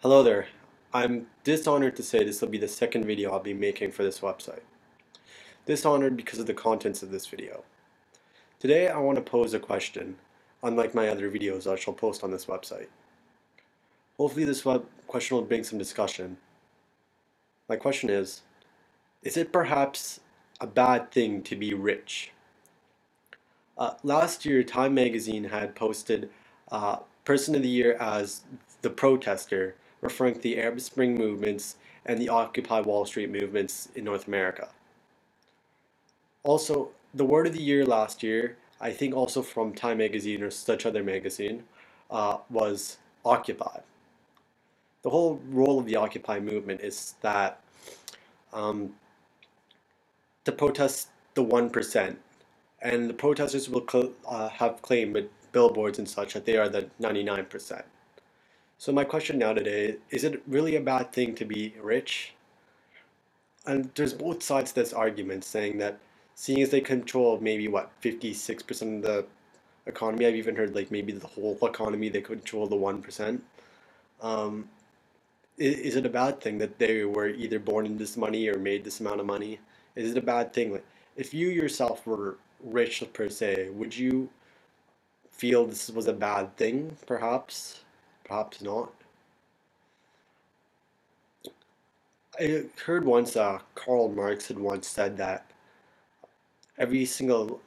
Hello there. I'm dishonored to say this will be the second video I'll be making for this website. Dishonored because of the contents of this video. Today I want to pose a question, unlike my other videos I shall post on this website. Hopefully this question will bring some discussion. My question is it perhaps a bad thing to be rich? Last year, Time Magazine had posted Person of the Year as the protester, referring to the Arab Spring movements and the Occupy Wall Street movements in North America. Also, the word of the year last year, I think also from Time Magazine or such other magazine, was Occupy. The whole role of the Occupy movement is that um, to protest the 1%. And the protesters will have claimed with billboards and such that they are the 99%. So my question now today is it really a bad thing to be rich? And there's both sides to this argument saying that seeing as they control maybe what 56% of the economy, I've even heard like maybe the whole economy they control the 1%. Um, is it a bad thing that they were either born in this money or made this amount of money? Is it a bad thing? Like, if you yourself were rich per se, would you feel this was a bad thing? Perhaps, perhaps not. I heard once Karl Marx had once said that every single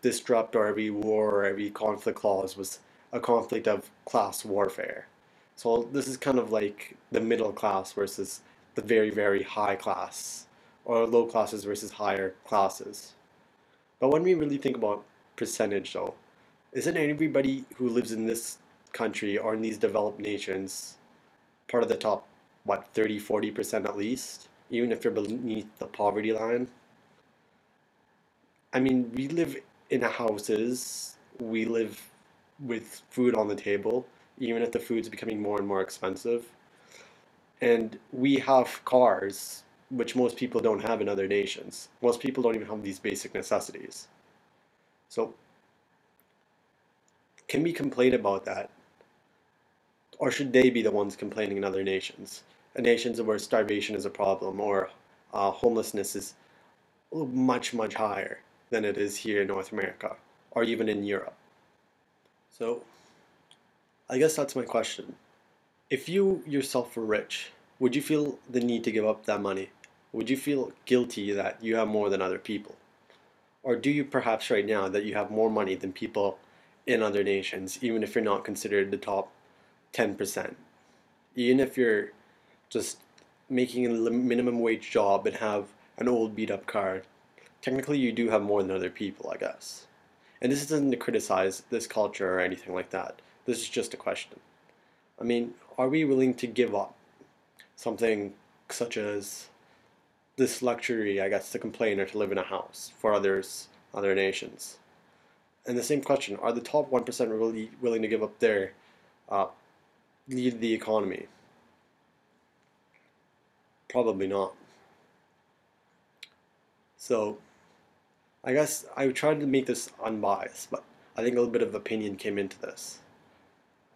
disrupt or every war or every conflict clause was a conflict of class warfare. So this is kind of like the middle class versus the very, very high class, or low classes versus higher classes. But when we really think about percentage though, isn't everybody who lives in this country or in these developed nations part of the top, what, 30, 40% at least, even if you're beneath the poverty line? I mean, we live in houses, we live with food on the table, even if the food's becoming more and more expensive. And we have cars, which most people don't have in other nations. Most people don't even have these basic necessities. So, can we complain about that? Or should they be the ones complaining in other nations? Nations where starvation is a problem or homelessness is much, much higher than it is here in North America or even in Europe. So I guess that's my question. If you yourself were rich, would you feel the need to give up that money? Would you feel guilty that you have more than other people? Or do you perhaps right now that you have more money than people in other nations, even if you're not considered the top 10%? Even if you're just making a minimum wage job and have an old beat up car, technically you do have more than other people, I guess. And this isn't to criticize this culture or anything like that. This is just a question. I mean, are we willing to give up something such as this luxury, I guess, to complain or to live in a house for other nations? And the same question, are the top 1% really willing to give up their uh, lead the economy? Probably not. So I guess I tried to make this unbiased, but I think a little bit of opinion came into this.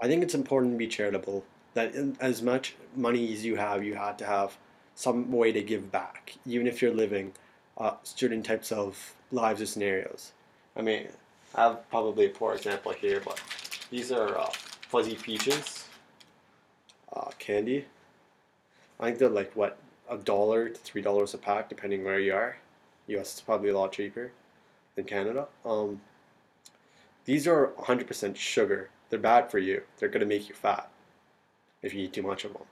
I think it's important to be charitable, that as much money as you had to have some way to give back, even if you're living certain types of lives or scenarios. I mean, I have probably a poor example here, but these are fuzzy peaches candy. I think they're like what, $1 to $3 a pack, depending where you are. US is probably a lot cheaper than Canada. These are 100% sugar. They're bad for you. They're going to make you fat if you eat too much of them.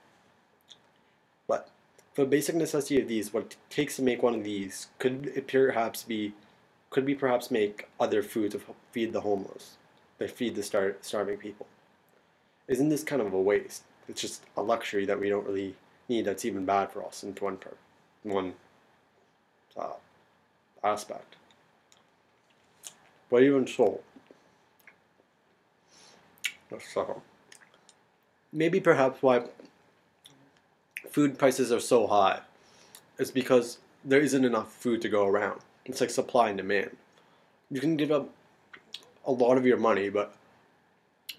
But for the basic necessity of these, what it takes to make one of these could be perhaps make other food to feed the homeless, to feed the starving people. Isn't this kind of a waste? It's just a luxury that we don't really need. That's even bad for us in one uh, aspect. But even so, so maybe perhaps why food prices are so high is because there isn't enough food to go around. It's like supply and demand. You can give up a lot of your money, but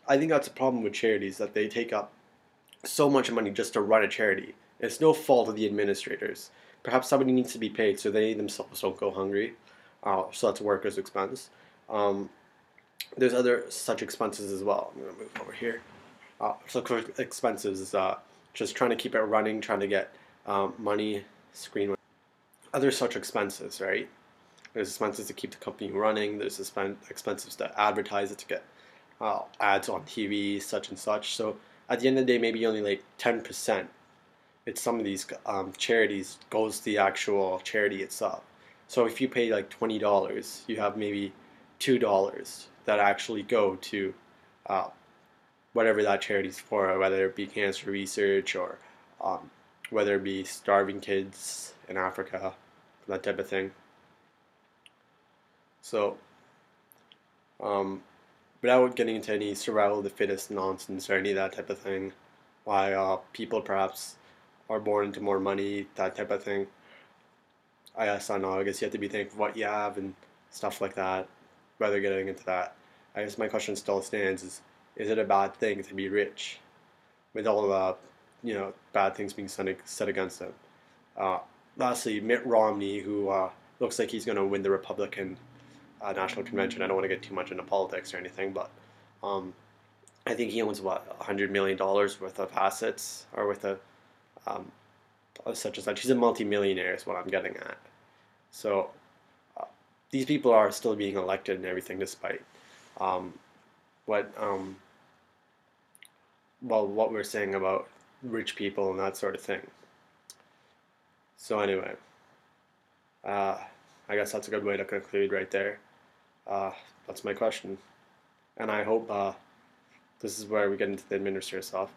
I think that's a problem with charities that they take up so much money just to run a charity. It's no fault of the administrators. Perhaps somebody needs to be paid so they themselves don't go hungry. So that's a worker's expense. Um, there's other such expenses as well. I'm gonna move over here. So quick expenses is just trying to keep it running, trying to get money, screen. Other such expenses, right? There's expenses to keep the company running. There's expenses to advertise it, to get ads on TV, such and such. So at the end of the day, maybe only like 10%. It's some of these charities goes to the actual charity itself. So if you pay like $20, you have maybe $2 that actually go to uh, whatever that charity's for, whether it be cancer research or um, whether it be starving kids in Africa, that type of thing. So, um, without getting into any survival of the fittest nonsense or any of that type of thing, why people perhaps are born into more money, that type of thing. I guess I don't know. I guess you have to be thankful for what you have and stuff like that. Rather getting into that, I guess my question still stands: is it a bad thing to be rich with all the bad things being said against him? Uh, Lastly, Mitt Romney, who looks like he's going to win the Republican National Convention. I don't want to get too much into politics or anything, but um, I think he owns what $100 million worth of assets, or with a um, such and such. He's a multimillionaire, is what I'm getting at. So uh, these people are still being elected and everything, despite um, what what we're saying about rich people and that sort of thing. So anyway, uh, I guess that's a good way to conclude right there. Uh, that's my question, and I hope this is where we get into the administrator stuff,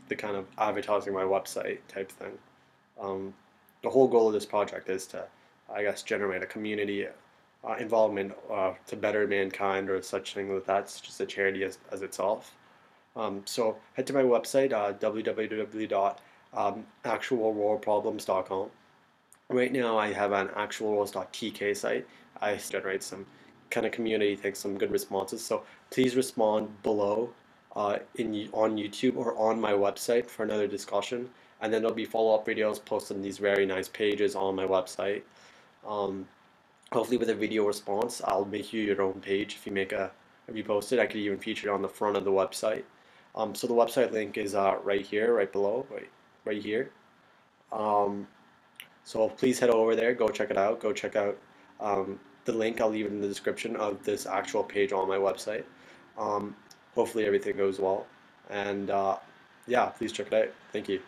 the kind of advertising my website type thing. Um, the whole goal of this project is to, I guess, generate a community involvement to better mankind or such thing that that's just a charity as itself. So head to my website, www.actualworldproblems.com. Right now, I have an actualworlds.tk site. I generate some kind of community things, some good responses. So please respond below on YouTube or on my website for another discussion. And then there'll be follow-up videos posted on these very nice pages on my website. Um, Hopefully, with a video response, I'll make you your own page. If you post it, I could even feature it on the front of the website. So the website link is right here, right below, right here. Um, so please head over there, go check it out. Go check out the link. I'll leave it in the description of this actual page on my website. Um, Hopefully everything goes well. And yeah, please check it out. Thank you.